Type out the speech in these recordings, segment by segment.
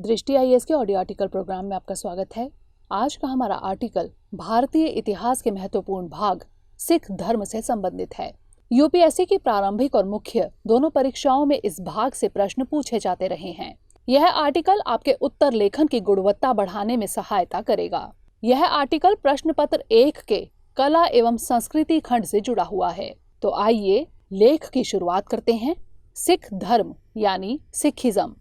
दृष्टि आईएएस के audio article programme में आपका स्वागत है। आज का हमारा आर्टिकल भारतीय इतिहास के महत्वपूर्ण भाग सिख धर्म से संबंधित है। यूपीएससी की प्रारंभिक और मुख्य दोनों परीक्षाओं में इस भाग से प्रश्न पूछे जाते रहे हैं। यह आर्टिकल आपके उत्तर लेखन की गुणवत्ता बढ़ाने में सहायता करेगा। यह आर्टिकल प्रश्न पत्र 1 के कला एवं संस्कृति खंड से जुड़ा हुआ है। तो आइए लेख की शुरुआत करते हैं। सिख धर्म यानी सिखिज्म।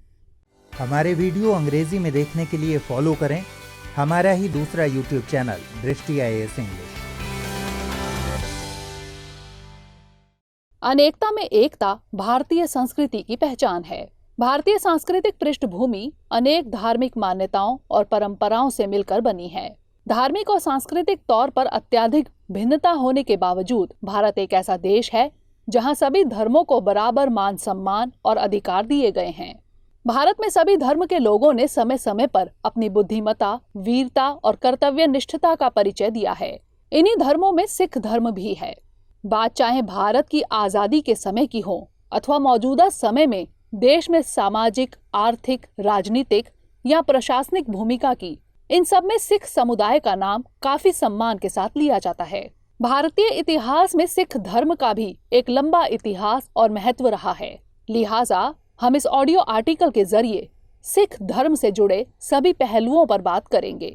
हमारे वीडियो अंग्रेजी में देखने के लिए फॉलो करें हमारा ही दूसरा यूट्यूब चैनल दृष्टि आईएएस इंग्लिश। अनेकता में एकता भारतीय संस्कृति की पहचान है। भारतीय सांस्कृतिक पृष्ठभूमि अनेक धार्मिक मान्यताओं और परंपराओं से मिलकर बनी है। धार्मिक और सांस्कृतिक तौर पर अत्यधिक भिन्नता होने के बावजूद भारत एक ऐसा देश है जहां सभी धर्मों को बराबर मान सम्मान और अधिकार दिए गए हैं। भारत में सभी धर्म के लोगों ने समय समय पर अपनी बुद्धिमत्ता, वीरता और कर्तव्य निष्ठता का परिचय दिया है। इन्हीं धर्मों में सिख धर्म भी है। बात चाहे भारत की आजादी के समय की हो अथवा मौजूदा समय में देश में सामाजिक, आर्थिक, राजनीतिक या प्रशासनिक भूमिका की, इन सब में सिख समुदाय का नाम काफी सम्मान के साथ लिया जाता है। भारतीय इतिहास में सिख धर्म का भी एक लंबा इतिहास और महत्व रहा है। लिहाजा हम इस ऑडियो आर्टिकल के जरिए सिख धर्म से जुड़े सभी पहलुओं पर बात करेंगे।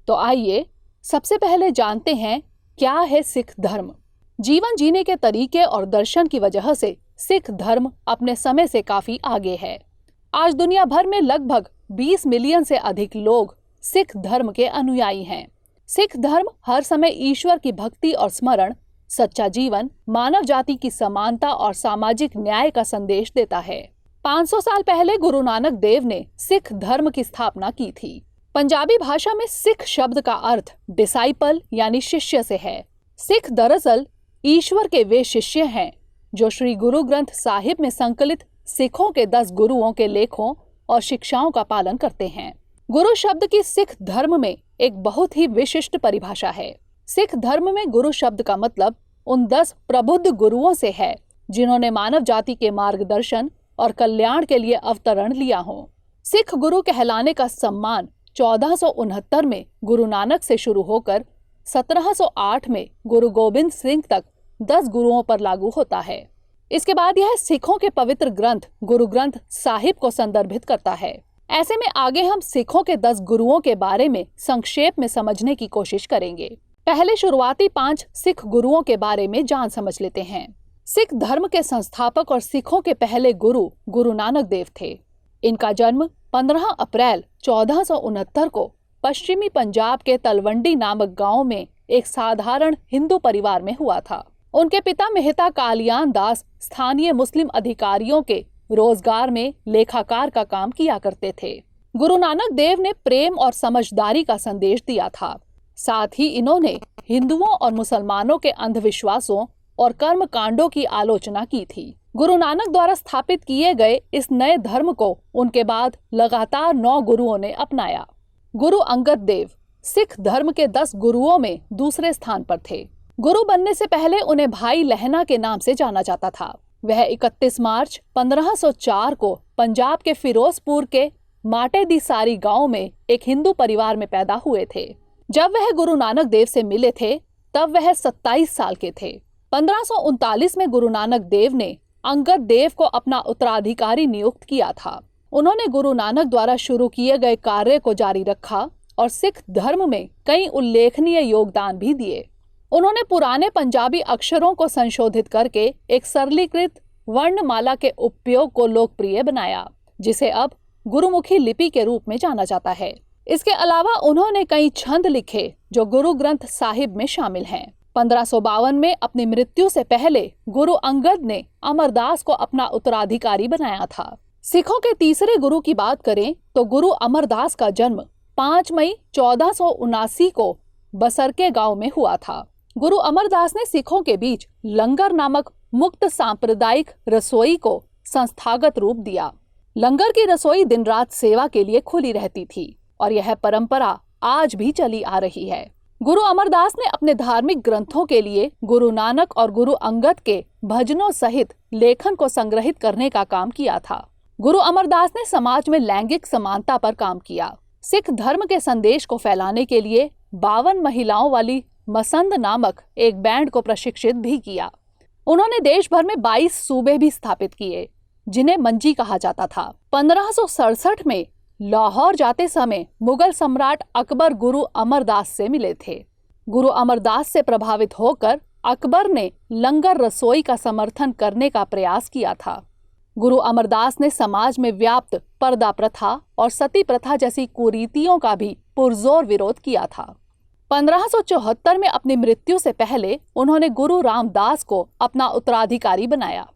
तो आइए सबसे पहले जानते हैं क्या है सिख धर्म। जीवन जीने के तरीके और दर्शन की वजह से सिख धर्म अपने समय से काफी आगे है। आज दुनिया भर में लगभग 20 मिलियन से अधिक लोग सिख धर्म के अनुयायी हैं। सिख धर्म हर समय ईश्वर की भक्ति और स्मरण, सच्चा जीवन, मानव जाति की समानता और सामाजिक न्याय का संदेश देता है। 500 साल पहले गुरु नानक देव ने सिख धर्म की स्थापना की थी। पंजाबी भाषा में सिख शब्द का अर्थ डिसाइपल यानी शिष्य से है। सिख दरअसल ईश्वर के वे शिष्य हैं जो श्री गुरु ग्रंथ साहिब में संकलित सिखों के 10 गुरुओं के लेखों और शिक्षाओं का पालन करते हैं। गुरु शब्द की सिख धर्म में एक बहुत ही विशिष्ट परिभाषा है। सिख धर्म में गुरु शब्द का मतलब उन 10 प्रबुद्ध गुरुओं से है जिन्होंने मानव जाति के मार्गदर्शन और कल्याण के लिए अवतरण लिया हो। सिख गुरु कहलाने का सम्मान 1469 में गुरु नानक से शुरू होकर 1708 में गुरु गोबिंद सिंह तक 10 गुरुओं पर लागू होता है। इसके बाद यह सिखों के पवित्र ग्रंथ गुरु ग्रंथ साहिब को संदर्भित करता है। ऐसे में आगे हम सिखों के 10 गुरुओं के बारे में संक्षेप में समझने की कोशिश करेंगे। पहले शुरुआती 5 सिख गुरुओं के बारे में जान समझ लेते हैं। सिख धर्म के संस्थापक और सिखों के पहले गुरु गुरु नानक देव थे। इनका जन्म 15 अप्रैल 1469 को पश्चिमी पंजाब के तलवंडी नामक गांव में एक साधारण हिंदू परिवार में हुआ था। उनके पिता मेहता कालियान दास स्थानीय मुस्लिम अधिकारियों के रोजगार में लेखाकार का काम किया करते थे। गुरु नानक देव ने प्रेम और समझदारी का संदेश दिया था। साथ ही इन्होंने हिंदुओं और मुसलमानों के अंधविश्वासों और कर्म कांडों की आलोचना की थी। गुरु नानक द्वारा स्थापित किए गए इस नए धर्म को उनके बाद लगातार 9 गुरुओं ने अपनाया। गुरु अंगद देव सिख धर्म के 10 गुरुओं में दूसरे स्थान पर थे। गुरु बनने से पहले उन्हें भाई लहना के नाम से जाना जाता था। वह 31 मार्च 1504 को पंजाब के फिरोजपुर के माटे दी सारी गांव में एक हिंदू परिवार में पैदा हुए थे। जब वह गुरु नानक देव से मिले थे तब वह 27 साल के थे। 1539 में गुरु नानक देव ने अंगद देव को अपना उत्तराधिकारी नियुक्त किया था। उन्होंने गुरु नानक द्वारा शुरू किए गए कार्य को जारी रखा और सिख धर्म में कई उल्लेखनीय योगदान भी दिए। उन्होंने पुराने पंजाबी अक्षरों को संशोधित करके एक सरलीकृत वर्णमाला के उपयोग को लोकप्रिय बनाया, जिसे अब गुरुमुखी लिपि के रूप में जाना जाता है। इसके अलावा उन्होंने कई छंद लिखे जो गुरु ग्रंथ साहिब में शामिल हैं। 1552 में अपनी मृत्यु से पहले गुरु अंगद ने अमरदास को अपना उत्तराधिकारी बनाया था। सिखों के तीसरे गुरु की बात करें तो गुरु अमरदास का जन्म 5 मई 1479 को बसरके गांव में हुआ था। गुरु अमरदास ने सिखों के बीच लंगर नामक मुक्त सांप्रदायिक रसोई को संस्थागत रूप दिया। लंगर की रसोई दिन रात सेवा के लिए खुली रहती थी और यह परंपरा आज भी चली आ रही है। गुरु अमरदास ने अपने धार्मिक ग्रंथों के लिए गुरु नानक और गुरु अंगद के भजनों सहित लेखन को संग्रहित करने का काम किया था। गुरु अमरदास ने समाज में लैंगिक समानता पर काम किया। सिख धर्म के संदेश को फैलाने के लिए 52 महिलाओं वाली मसंद नामक एक बैंड को प्रशिक्षित भी किया। उन्होंने देश भर में 22 सूबे भी स्थापित किए, जिन्हें मंजी कहा जाता था। 1567 में लाहौर जाते समय मुगल सम्राट अकबर गुरु अमरदास से मिले थे। गुरु अमरदास से प्रभावित होकर अकबर ने लंगर रसोई का समर्थन करने का प्रयास किया था। गुरु अमरदास ने समाज में व्याप्त पर्दा प्रथा और सती प्रथा जैसी कुरीतियों का भी पुरजोर विरोध किया था। 1574 में अपनी मृत्यु से पहले उन्होंने गुरु रामदास को अपना उत्तराधिकारी बनाया।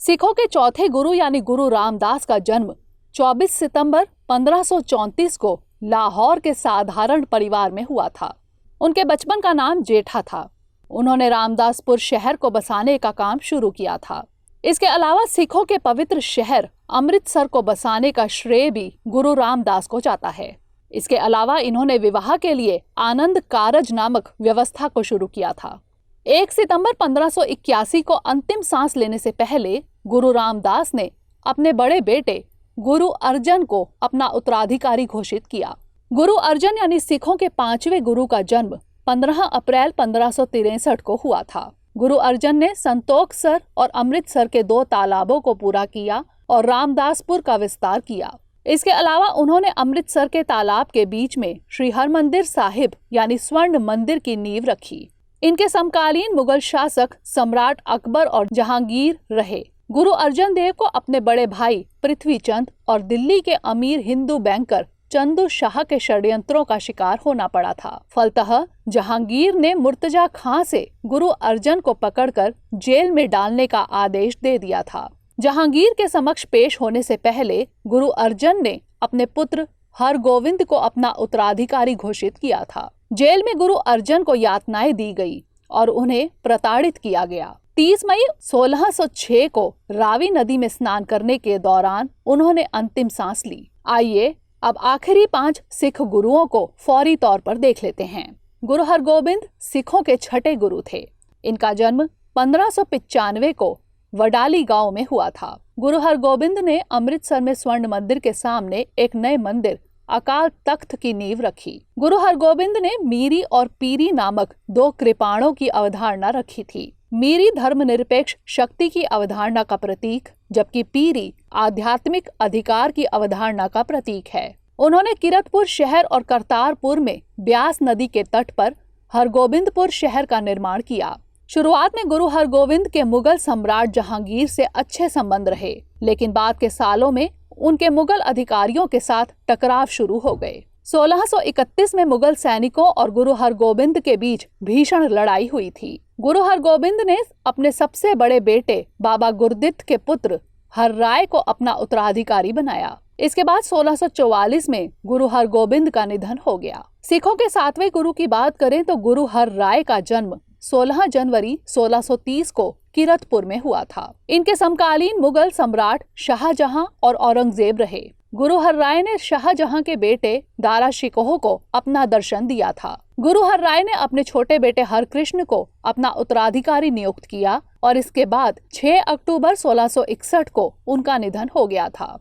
सिखों के चौथे गुरु यानी गुरु रामदास का जन्म 24 सितंबर 1534 को लाहौर के साधारण परिवार में हुआ था। उनके बचपन का नाम जेठा था। उन्होंने रामदासपुर शहर को बसाने का काम शुरू किया था। इसके अलावा सिखों के पवित्र शहर अमृतसर को बसाने का श्रेय भी गुरु रामदास को जाता है। इसके अलावा इन्होंने विवाह के लिए आनंद कारज नामक व्यवस्था को शुरू किया था। 1 सितंबर 1581 को अंतिम सांस लेने से पहले गुरु रामदास ने अपने बड़े बेटे गुरु अर्जन को अपना उत्तराधिकारी घोषित किया। गुरु अर्जन यानी सिखों के 5वें गुरु का जन्म 15 अप्रैल 1563 को हुआ था। गुरु अर्जन ने संतोखसर और अमृतसर के 2 तालाबों को पूरा किया और रामदासपुर का विस्तार किया। इसके अलावा उन्होंने अमृतसर के तालाब के बीच में श्री हरमंदिर साहिब यानी स्वर्ण मंदिर की नींव रखी। इनके समकालीन मुगल शासक सम्राट अकबर और जहांगीर रहे। गुरु अर्जन देव को अपने बड़े भाई पृथ्वीचंद और दिल्ली के अमीर हिंदू बैंकर चंदू शाह के षड्यंत्रों का शिकार होना पड़ा था। फलतः जहांगीर ने मुर्तजा खां से गुरु अर्जन को पकड़कर जेल में डालने का आदेश दे दिया था। जहांगीर के समक्ष पेश होने से पहले गुरु अर्जन ने अपने पुत्र हरगोविंद को अपना उत्तराधिकारी घोषित किया था। जेल में गुरु अर्जन को यातनाएं दी गई और उन्हें प्रताड़ित किया गया। 30 मई 1606 को रावी नदी में स्नान करने के दौरान उन्होंने अंतिम सांस ली। आइए अब आखिरी 5 सिख गुरुओं को फौरी तौर पर देख लेते हैं। गुरु हरगोबिंद सिखों के छठे गुरु थे। इनका जन्म 1595 को वडाली गांव में हुआ था। गुरु हरगोबिंद ने अमृतसर में स्वर्ण मंदिर के सामने एक नए मंदिर अकाल तख्त की नींव रखी। गुरु हरगोबिंद ने मीरी और पीरी नामक 2 कृपाणों की अवधारणा रखी थी। मीरी धर्मनिरपेक्ष शक्ति की अवधारणा का प्रतीक, जबकि पीरी आध्यात्मिक अधिकार की अवधारणा का प्रतीक है। उन्होंने किरतपुर शहर और करतारपुर में ब्यास नदी के तट पर हरगोबिंदपुर शहर का निर्माण किया। शुरुआत में गुरु हरगोबिंद के मुगल सम्राट जहांगीर से अच्छे संबंध रहे, लेकिन बाद के सालों में उनके मुगल अधिकारियों के साथ टकराव शुरू हो गए। 1631 में मुगल सैनिकों और गुरु हरगोबिंद के बीच भीषण लड़ाई हुई थी। गुरु हरगोबिंद ने अपने सबसे बड़े बेटे बाबा गुरदित्त के पुत्र हर्राय को अपना उत्तराधिकारी बनाया। इसके बाद 1644 में गुरु हरगोबिंद का निधन हो गया। सिखों के 7वें गुरु की बात करें तो गुरु हर्राय का जन्म 16 जनवरी 1630 को किरतपुर में हुआ था। इनके समकालीन मुगल सम्राट शाहजहां और औरंगजेब रहे। गुरु हर्राय ने शाहजहां के बेटे दारा शिकोह को अपना दर्शन दिया था। गुरु हर्राय ने अपने छोटे बेटे हरकृष्ण को अपना उत्तराधिकारी नियुक्त किया और इसके बाद 6 अक्टूबर 1661 को उनका निधन हो गया था।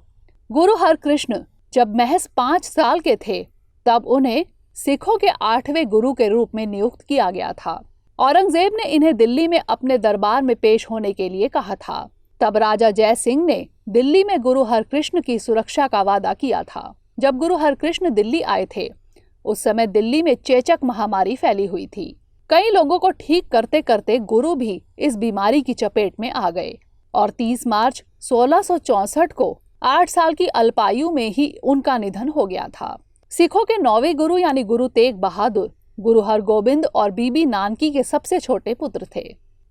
गुरु हरकृष्ण जब महज 5 साल के थे तब उन्हें सिखों के 8वें गुरु के रूप में नियुक्त किया गया था। औरंगजेब ने इन्हें दिल्ली में अपने दरबार में पेश होने के लिए कहा था। तब राजा जय सिंह ने दिल्ली में गुरु हरकृष्ण की सुरक्षा का वादा किया था। जब गुरु हरकृष्ण दिल्ली आए थे उस समय दिल्ली में चेचक महामारी फैली हुई थी। कई लोगों को ठीक करते करते गुरु भी इस बीमारी की चपेट में आ गए और 30 मार्च 1664 को 8 साल की अल्पायु में ही उनका निधन हो गया था। सिखों के 9वें गुरु यानी गुरु तेग बहादुर गुरु हरगोबिंद और बीबी नानकी के सबसे छोटे पुत्र थे।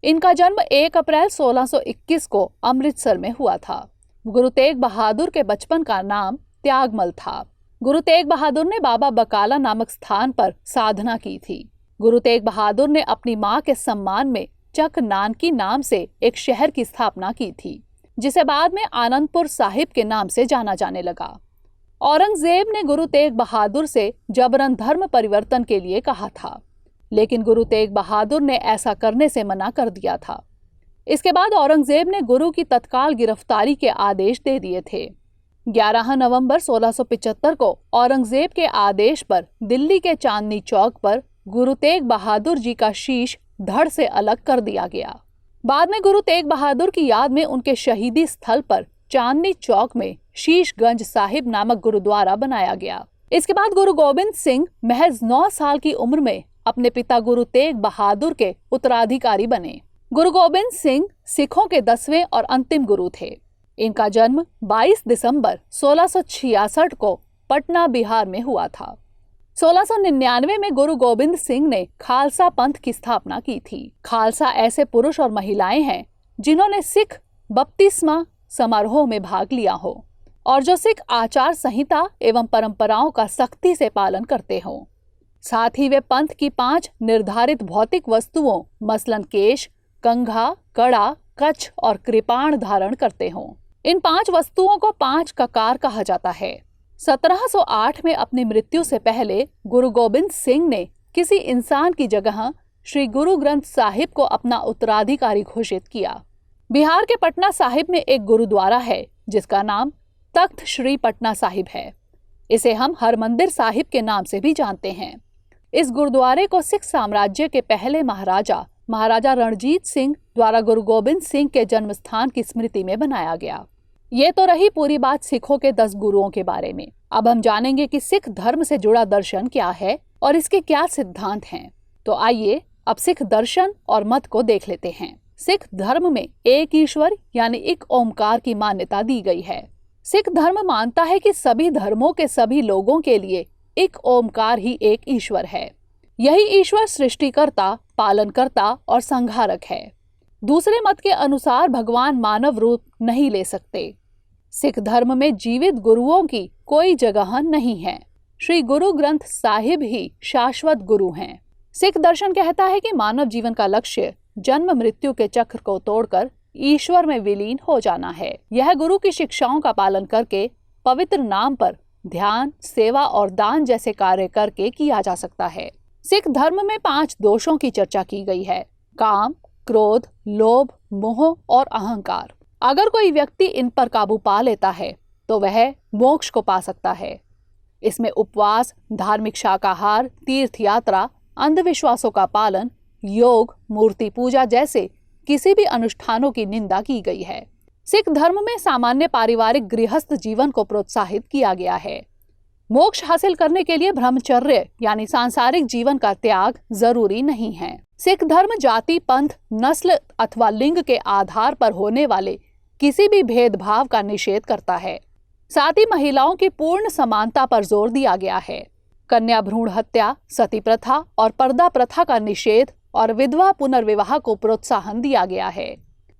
इनका जन्म 1 अप्रैल 1621 को अमृतसर में हुआ था। गुरु तेग बहादुर के बचपन का नाम त्यागमल था। गुरु तेग बहादुर ने बाबा बकाला नामक स्थान पर साधना की थी। गुरु तेग बहादुर ने अपनी मां के सम्मान में चक नानकी नाम से एक शहर की स्थापना की थी, जिसे बाद में आनंदपुर साहिब के नाम से जाना जाने लगा। औरंगजेब ने गुरु तेग बहादुर से जबरन धर्म परिवर्तन के लिए कहा था, लेकिन गुरु तेग बहादुर ने ऐसा करने से मना कर दिया था। इसके बाद औरंगजेब ने गुरु की तत्काल गिरफ्तारी के आदेश दे दिए थे। 11 नवंबर 1675 को औरंगजेब के आदेश पर दिल्ली के चांदनी चौक पर गुरु तेग बहादुर जी का शीश धड़ से अलग कर दिया गया। बाद में गुरु तेग बहादुर की याद में उनके शहीदी स्थल पर चांदनी चौक में शीशगंज साहिब नामक गुरुद्वारा बनाया गया। इसके बाद गुरु गोबिंद सिंह महज 9 साल की उम्र में अपने पिता गुरु तेग बहादुर के उत्तराधिकारी बने। गुरु गोबिंद सिंह सिखों के 10वें और अंतिम गुरु थे। इनका जन्म 22 दिसंबर 1666 को पटना बिहार में हुआ था। 1699 में गुरु गोबिंद सिंह ने खालसा पंथ की स्थापना की थी। खालसा ऐसे पुरुष और महिलाएं हैं जिन्होंने सिख बपतिस्मा समारोह में भाग लिया हो और जो सिख आचार संहिता एवं परंपराओं का सख्ती से पालन करते हो। साथ ही वे पंथ की 5 निर्धारित भौतिक वस्तुओं मसलन केश, कंघा, कड़ा, कच्छ और कृपाण धारण करते हो। इन 5 वस्तुओं को 5 ककार कहा जाता है। 1708 में अपनी मृत्यु से पहले गुरु गोबिंद सिंह ने किसी इंसान की जगह श्री गुरु ग्रंथ साहिब को अपना उत्तराधिकारी घोषित किया। बिहार के पटना साहिब में एक गुरुद्वारा है जिसका नाम तख्त श्री पटना साहिब है। इसे हम हरमंदिर साहिब के नाम से भी जानते हैं। इस गुरुद्वारे को सिख साम्राज्य के पहले महाराजा रणजीत सिंह द्वारा गुरु गोबिंद सिंह के जन्म स्थान की स्मृति में बनाया गया। ये तो रही पूरी बात सिखों के 10 गुरुओं के बारे में। अब हम जानेंगे कि सिख धर्म से जुड़ा दर्शन क्या है और इसके क्या सिद्धांत हैं। तो आइए अब सिख दर्शन और मत को देख लेते हैं। सिख धर्म में एक ईश्वर यानी एक ओमकार की मान्यता दी गई है। सिख धर्म मानता है कि सभी धर्मों के सभी लोगों के लिए एक ओमकार ही एक ईश्वर है। यही ईश्वर सृष्टिकर्ता, पालनकर्ता और संहारक है। दूसरे मत के अनुसार भगवान मानव रूप नहीं ले सकते। सिख धर्म में जीवित गुरुओं की कोई जगह नहीं है। श्री गुरु ग्रंथ साहिब ही शाश्वत गुरु हैं। सिख दर्शन कहता है कि मानव जीवन का लक्ष्य जन्म मृत्यु के चक्र को तोड़कर ईश्वर में विलीन हो जाना है। यह गुरु की शिक्षाओं का पालन करके पवित्र नाम पर ध्यान, सेवा और दान जैसे कार्य करके किया जा सकता है। सिख धर्म में 5 दोषों की चर्चा की गई है: काम, क्रोध, लोभ, मोह और अहंकार। अगर कोई व्यक्ति इन पर काबू पा लेता है तो वह मोक्ष को पा सकता है। इसमें उपवास, धार्मिक शाकाहार, तीर्थ यात्रा, अंधविश्वासों का पालन, योग, मूर्ति पूजा जैसे किसी भी अनुष्ठानों की निंदा की गई है। सिख धर्म में सामान्य पारिवारिक गृहस्थ जीवन को प्रोत्साहित किया गया है। मोक्ष हासिल करने के लिए ब्रह्मचर्य यानी सांसारिक जीवन का त्याग जरूरी नहीं है। सिख धर्म जाति, पंथ, नस्ल अथवा लिंग के आधार पर होने वाले किसी भी भेदभाव का निषेध करता है। साथ ही महिलाओं की पूर्ण समानता पर जोर दिया गया है। कन्या भ्रूण हत्या, सती प्रथा और पर्दा प्रथा का निषेध और विधवा पुनर्विवाह को प्रोत्साहन दिया गया है।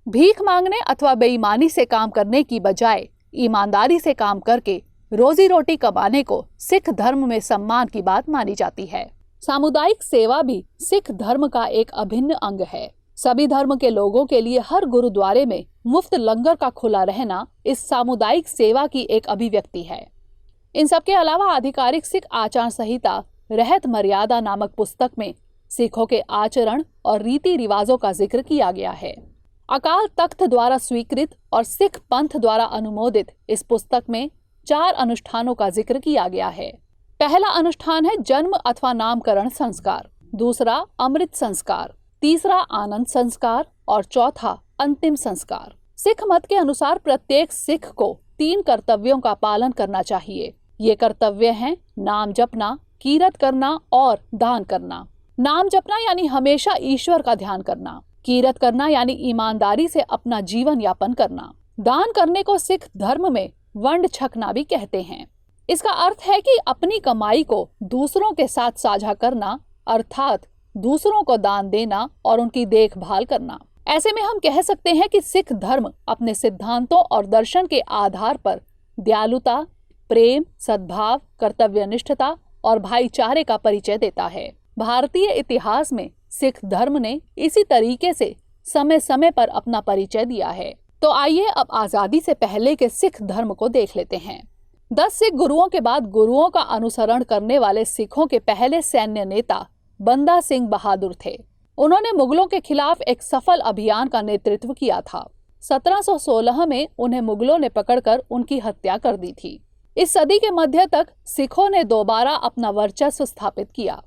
भीख मांगने अथवा बेईमानी से काम करने की बजाय ईमानदारी से काम करके रोजी रोटी कमाने को सिख धर्म में सम्मान की बात मानी जाती है। सामुदायिक सेवा भी सिख धर्म का एक अभिन्न अंग है। सभी धर्म के लोगों के लिए हर गुरुद्वारे में मुफ्त लंगर का खुला रहना इस सामुदायिक सेवा की एक अभिव्यक्ति है। इन सब के अलावा आधिकारिक सिख आचार संहिता रहत मर्यादा नामक पुस्तक में सिखों के आचरण और रीति रिवाजों का जिक्र किया गया है। अकाल तख्त द्वारा स्वीकृत और सिख पंथ द्वारा अनुमोदित इस पुस्तक में 4 अनुष्ठानों का जिक्र किया गया है। पहला अनुष्ठान है जन्म अथवा नामकरण संस्कार, दूसरा अमृत संस्कार, तीसरा आनंद संस्कार और चौथा अंतिम संस्कार। सिख मत के अनुसार प्रत्येक सिख को 3 कर्तव्यों का पालन करना चाहिए। ये कर्तव्य हैं नाम जपना, कीरत करना और दान करना। नाम जपना यानी हमेशा ईश्वर का ध्यान करना, कीरत करना यानी ईमानदारी से अपना जीवन यापन करना, दान करने को सिख धर्म में वंड छकना भी कहते हैं। इसका अर्थ है कि अपनी कमाई को दूसरों के साथ साझा करना, अर्थात दूसरों को दान देना और उनकी देखभाल करना। ऐसे में हम कह सकते हैं कि सिख धर्म अपने सिद्धांतों और दर्शन के आधार पर दयालुता, प्रेम, सद्भाव, कर्तव्यनिष्ठता और भाईचारे का परिचय देता है। भारतीय इतिहास में सिख धर्म ने इसी तरीके से समय समय पर अपना परिचय दिया है। तो आइए अब आजादी से पहले के सिख धर्म को देख लेते हैं। 10 सिख गुरुओं के बाद गुरुओं का अनुसरण करने वाले सिखों के पहले सैन्य नेता बंदा सिंह बहादुर थे। उन्होंने मुगलों के खिलाफ एक सफल अभियान का नेतृत्व किया था। 1716 में उन्हें मुगलों ने पकड़कर उनकी हत्या कर दी थी। इस सदी के मध्य तक सिखों ने दोबारा अपना वर्चस्व स्थापित किया।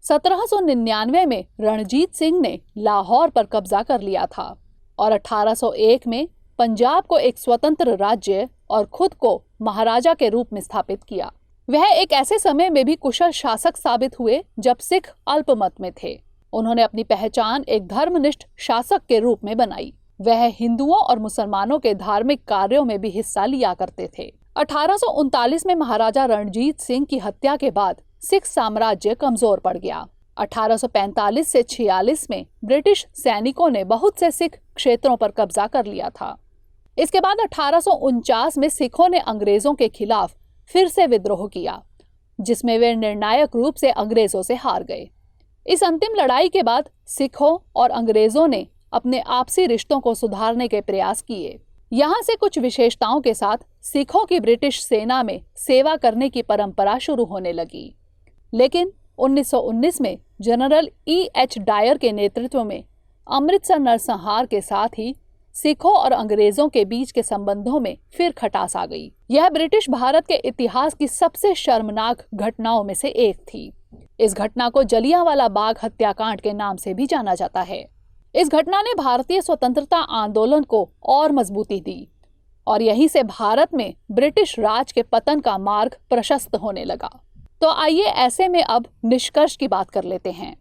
1799 में रणजीत सिंह ने लाहौर पर कब्जा कर लिया था और 1801 में पंजाब को एक स्वतंत्र राज्य और खुद को महाराजा के रूप में स्थापित किया। वह एक ऐसे समय में भी कुशल शासक साबित हुए जब सिख अल्पमत में थे। उन्होंने अपनी पहचान एक धर्मनिष्ठ शासक के रूप में बनाई। वह हिंदुओं और मुसलमानों के धार्मिक कार्यों में भी हिस्सा लिया करते थे। 1839 में महाराजा रणजीत सिंह की हत्या के बाद सिख साम्राज्य कमजोर पड़ गया। 1845 से 46 में ब्रिटिश सैनिकों ने बहुत से सिख क्षेत्रों पर कब्जा कर लिया था। इसके बाद 1849 में सिखों ने अंग्रेजों के खिलाफ फिर से विद्रोह किया, जिसमें वे निर्णायक रूप से अंग्रेजों से हार गए। इस अंतिम लड़ाई के बाद सिखों और अंग्रेजों ने अपने आपसी रिश्तों को सुधारने के प्रयास किए। यहाँ से कुछ विशेषताओं के साथ सिखों की ब्रिटिश सेना में सेवा करने की परंपरा शुरू होने लगी। लेकिन 1919 में जनरल E.H. डायर के नेतृत्व में अमृतसर नरसंहार के साथ ही सिखों और अंग्रेजों के बीच के संबंधों में फिर खटास आ गई। यह ब्रिटिश भारत के इतिहास की सबसे शर्मनाक घटनाओं में से एक थी। इस घटना को जलियांवाला बाग हत्याकांड के नाम से भी जाना जाता है। इस घटना ने भारतीय स्वतंत्रता आंदोलन को और मजबूती दी और यहीं से भारत में ब्रिटिश राज के पतन का मार्ग प्रशस्त होने लगा। तो आइए ऐसे में अब निष्कर्ष की बात कर लेते हैं।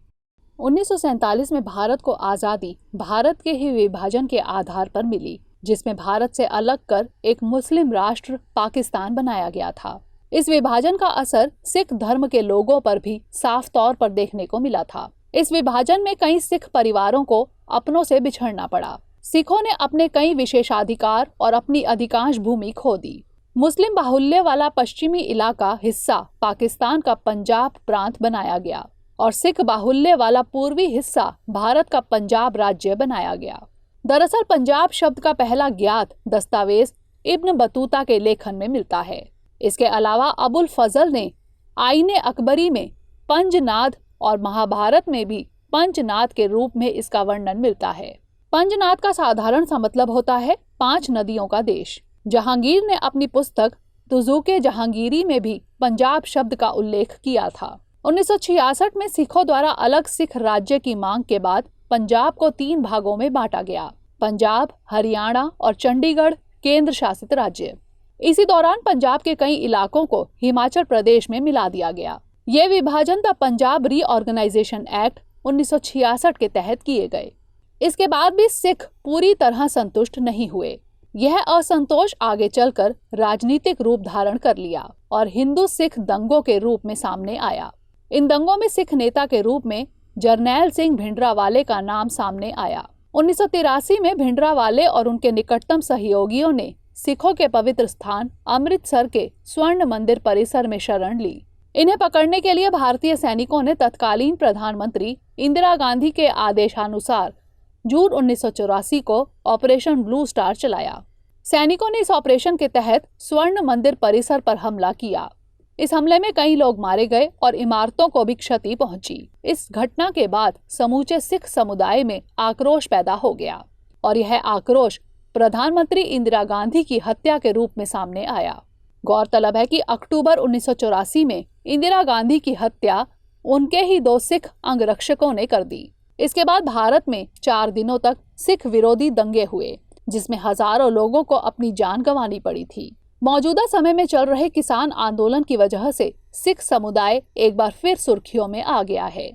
1947 में भारत को आज़ादी भारत के ही विभाजन के आधार पर मिली, जिसमें भारत से अलग कर एक मुस्लिम राष्ट्र पाकिस्तान बनाया गया था। इस विभाजन का असर सिख धर्म के लोगों पर भी साफ तौर पर देखने को मिला था। इस विभाजन में कई सिख परिवारों को अपनों से बिछड़ना पड़ा। सिखों ने अपने कई विशेषाधिकार और अपनी अधिकांश भूमि खो दी। मुस्लिम बाहुल्य वाला पश्चिमी इलाका हिस्सा पाकिस्तान का पंजाब प्रांत बनाया गया और सिख बाहुल्य वाला पूर्वी हिस्सा भारत का पंजाब राज्य बनाया गया। दरअसल पंजाब शब्द का पहला ज्ञात दस्तावेज इब्न बतूता के लेखन में मिलता है। इसके अलावा अबुल फजल ने आईने अकबरी में पंजनाद और महाभारत में भी पंचनाद के रूप में इसका वर्णन मिलता है। पंजनाद का साधारण सा मतलब होता है 5 नदियों का देश। जहांगीर ने अपनी पुस्तक तुज़ुके जहांगीरी में भी पंजाब शब्द का उल्लेख किया था। 1966 में सिखों द्वारा अलग सिख राज्य की मांग के बाद पंजाब को 3 भागों में बांटा गया। पंजाब, हरियाणा और चंडीगढ़ केंद्र शासित राज्य। इसी दौरान पंजाब के कई इलाकों को हिमाचल प्रदेश में मिला दिया गया। ये विभाजन द पंजाब रीऑर्गेनाइजेशन एक्ट 1966 के तहत किए गए। इसके बाद भी सिख पूरी तरह संतुष्ट नहीं हुए। यह असंतोष आगे चलकर राजनीतिक रूप धारण कर लिया और हिंदू सिख दंगों के रूप में सामने आया। इन दंगों में सिख नेता के रूप में जरनैल सिंह भिंडरावाले का नाम सामने आया। 1983 में भिंडरावाले और उनके निकटतम सहयोगियों ने सिखों के पवित्र स्थान अमृतसर के स्वर्ण मंदिर परिसर में शरण ली। इन्हें पकड़ने के लिए भारतीय सैनिकों ने तत्कालीन प्रधानमंत्री इंदिरा गांधी के आदेशानुसार जून 1984 को ऑपरेशन ब्लू स्टार चलाया। सैनिकों ने इस ऑपरेशन के तहत स्वर्ण मंदिर परिसर पर हमला किया। इस हमले में कई लोग मारे गए और इमारतों को भी क्षति पहुंची। इस घटना के बाद समूचे सिख समुदाय में आक्रोश पैदा हो गया और यह आक्रोश प्रधानमंत्री इंदिरा गांधी की हत्या के रूप में सामने आया। गौरतलब है कि अक्टूबर 1984 में इंदिरा गांधी की हत्या उनके ही 2 सिख अंगरक्षकों ने कर दी। इसके बाद भारत में 4 दिनों तक सिख विरोधी दंगे हुए, जिसमें हजारों लोगों को अपनी जान गंवानी पड़ी थी। मौजूदा समय में चल रहे किसान आंदोलन की वजह से सिख समुदाय एक बार फिर सुर्खियों में आ गया है।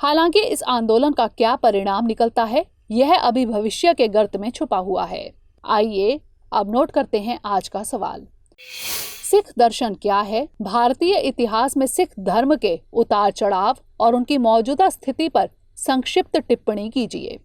हालांकि इस आंदोलन का क्या परिणाम निकलता है, यह अभी भविष्य के गर्त में छुपा हुआ है। आइए अब नोट करते हैं आज का सवाल। सिख दर्शन क्या है? भारतीय इतिहास में सिख धर्म के उतार चढ़ाव और उनकी मौजूदा स्थिति पर संक्षिप्त टिप्पणी कीजिए।